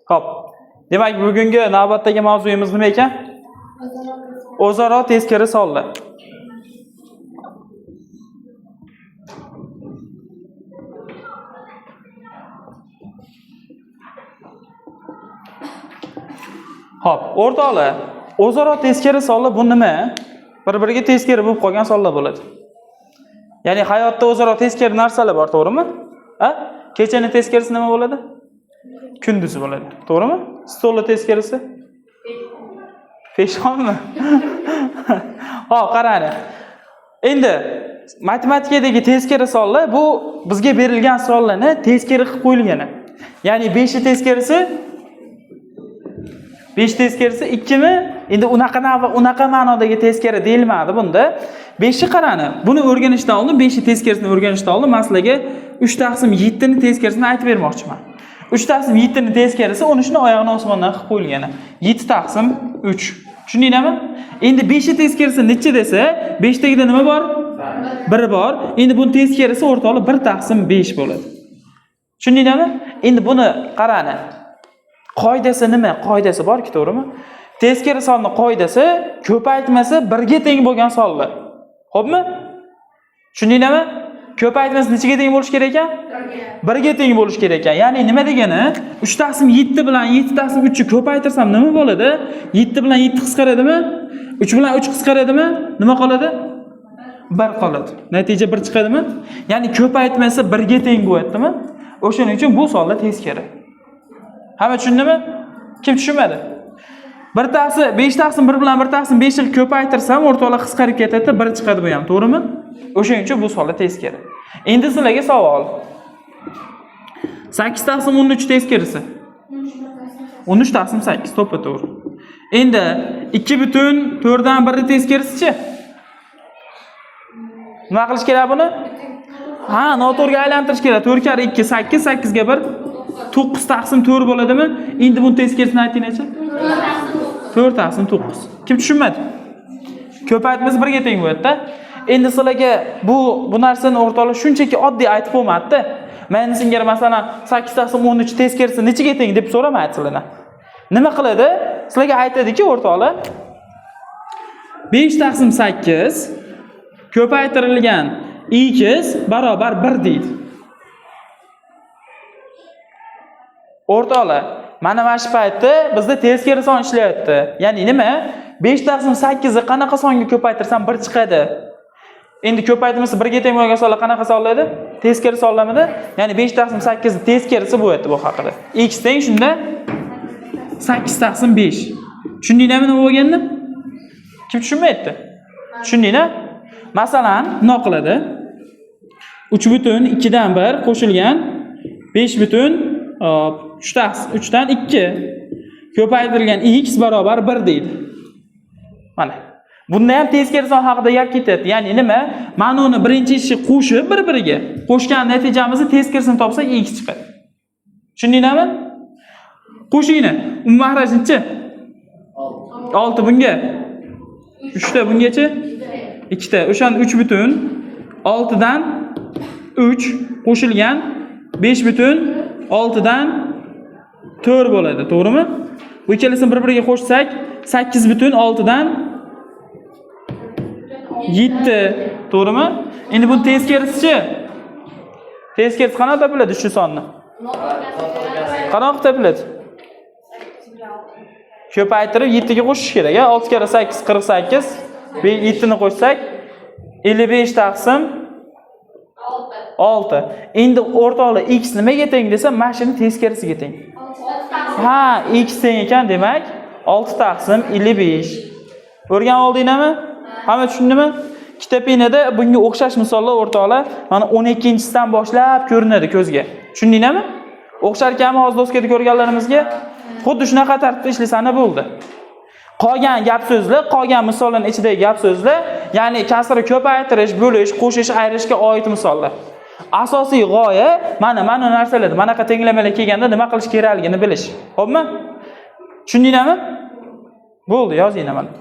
Xo'p. Demak, bugungi navbatdagi mavzuyimiz nima ekan? O'zaro teskari sonlar. Xo'p, o'rtoqlar, o'zaro teskari sonlar bu nima? Bir-biriga teskari bo'lib qolgan sonlar bo'ladi. Ya'ni hayotda o'zaro teskari narsalar bor, to'g'rimi? Ha? Kechani teskarisi nima bo'ladi? Kunduzi bo'ladi, to'g'rimi? Stolni teskarisi? Peshonmi? Xo'p, qarang. Endi matematikadagi teskari sonlar bu bizga berilgan sonlarni teskari qilib qo'yilgan. Ya'ni 5 ni teskarisi 5 teskarisi 2 mi? Endi unaqa ma'nodagi teskari deyilmadi bunda. 5 ni qarani. Buni o'rganishdan oldin 5 ni teskarisini o'rganishdan oldin men sizlarga 3 taqsim 7 ni teskarisini aytib bermoqchiman. 3 taqsim 7 ni teskarisi 13 ni oyog'ini osmondan qilib qo'yilgan. 7 taqsim 3. Tushundingizmi? Endi 5 ni teskarisi necha desa, 5 tagida nima bor? 1 bor. Endi buni teskarisi o'rtoqli 1 taqsim 5 bo'ladi. Tushundingizmi? Endi buni qarani. Qoidasi nima? Qoidasi bor-ku, to'g'rimi? Teskari sonning qoidasi ko'paytmasi 1 ga teng bo'lgan sonlar. Xo'pmi? Tushundingizmi? Ko'paytmasi nechaga teng bo'lish kerak ekan? 1 ga teng bo'lish kerak ekan. Ya'ni nima degani? 3 taqsim 7 bilan 7 taqsim 3 ni ko'paytirsam nima bo'ladi? 7 bilan 7 qisqaradimi? 3 bilan 3 qisqaradimi? Nima qoladi? 1 qoladi. Natija 1 chiqadimi? Ya'ni ko'paytmasi 1 ga teng bo'lyaptimi? O'shaning uchun bu sonlar teskari. Hamma tushundimi? Kim tushunmadi? 1 taqsim 5 taqsim 1 bilan 1 taqsim 5 ni ko'paytirsam o'rtoqlar qisqarib ketadi, 1 chiqadi bu ham, to'g'rimi? O'shaning uchun bu sonlar teskari. Endi sizlarga savol. 8 taqsim 13 teskarisi. 13 taqsim 8 to'ppa-to'g'ri. Endi 2/4 dan 1 ni teskarisi-chi? Nima qilish kerak buni? Ha, noto'g'riga aylantirish kerak. 4 kar 2 8, 8 ga 1 9 taqsim 4 bo'ladimi? Endi buni teskarisini aytingchi. 4 taqsim 9. Kim tushunmadi? Ko'paytmasi 1 ga teng bo'lyapti. Endi sizlarga bu narsani o'rtoqlar shunchaki oddiy aytib bo'lmadi. Men singari masalan 8 taqsim 13 teskarisi nechaga teng deb so'ramaydi sizlardan. Nima qiladi? Sizlarga aytadiki, o'rtoqlar 5 taqsim 8 ko'paytirilgan x barobar 1 deydi. O'rtoqlar, mana shu paytda bizda teskari son ishlayapti. Ya'ni nima? 5 taqsim 8 ni qanaqa songa ko'paytirsam 1 chiqadi. Endi ko'paytmasi 1 ga teng bo'lgan sonlar qanaqa sonlardi? Teskari sonlarmidi? Ya'ni 5 taqsim 8 ni teskarisi bo'lyapti bu haqida. X teng shunda 8 taqsim 5. Tushundingizmi nima bo'lganini? Kim tushunmayapti? Tushundingmi? Masalan, nima qiladi? 3/2 dan 1 qo'shilgan 5/3 dan 2 ko'paytirilgan x barobar 1 deydi. Mana. Bunda ham teskari son haqida gap ketyapti. Ya'ni nima? Mana uni birinchi ishi qo'shib bir-biriga qo'shgan natijamizni teskarisini topsak x chiqadi. Tushundingizmi? Qo'shingni. Mahraj necha? 6 bunga. 3 ta bungacha? 2 ta. O'shani 3/6 dan 3 qo'shilgan 5/6 dan 4 bo'ladi, to'g'rimi? Bu ikkalasini bir-biriga qo'shsak 8/6 dan 7, to'g'rimi? Endi bu teskarisi-chi? Teskarisi qanaqa topiladi shu sonni? Qanaqa topiladi? Ko'paytirib 7 ga qo'shish kerak. 6 kara 8 48, 7 ni qo'shsak 55 taqsim 6. Endi o'rtoqlar x nimaga teng desa, mana shuni teskarisiga teng. Ha, x teng ekan, demak 6 taqsim 55. O'rganib oldingizmi? Hamma tushundimi? Kitobinada bunga o'xshash misollar o'rtoqlar mana 12-dan boshlab ko'rinadi ko'zga. Tushundingizmi? O'xshar ekanmi hozir doskada ko'rganlarimizga? Xuddi shunaqa tartibda ishlasana bo'ldi. Qolgan gap so'zlar, qolgan misollarning ichidagi gap so'zlar, ya'ni kasra ko'paytirish, bo'lish, qo'shish, ayirishga oid misollar. Asosiy g'oya mana narsalar, manaqa tenglamalar kelganda nima qilish kerakligini bilish. Xo'pmi? Tushundingizmi? Bo'ldi, yozing mana.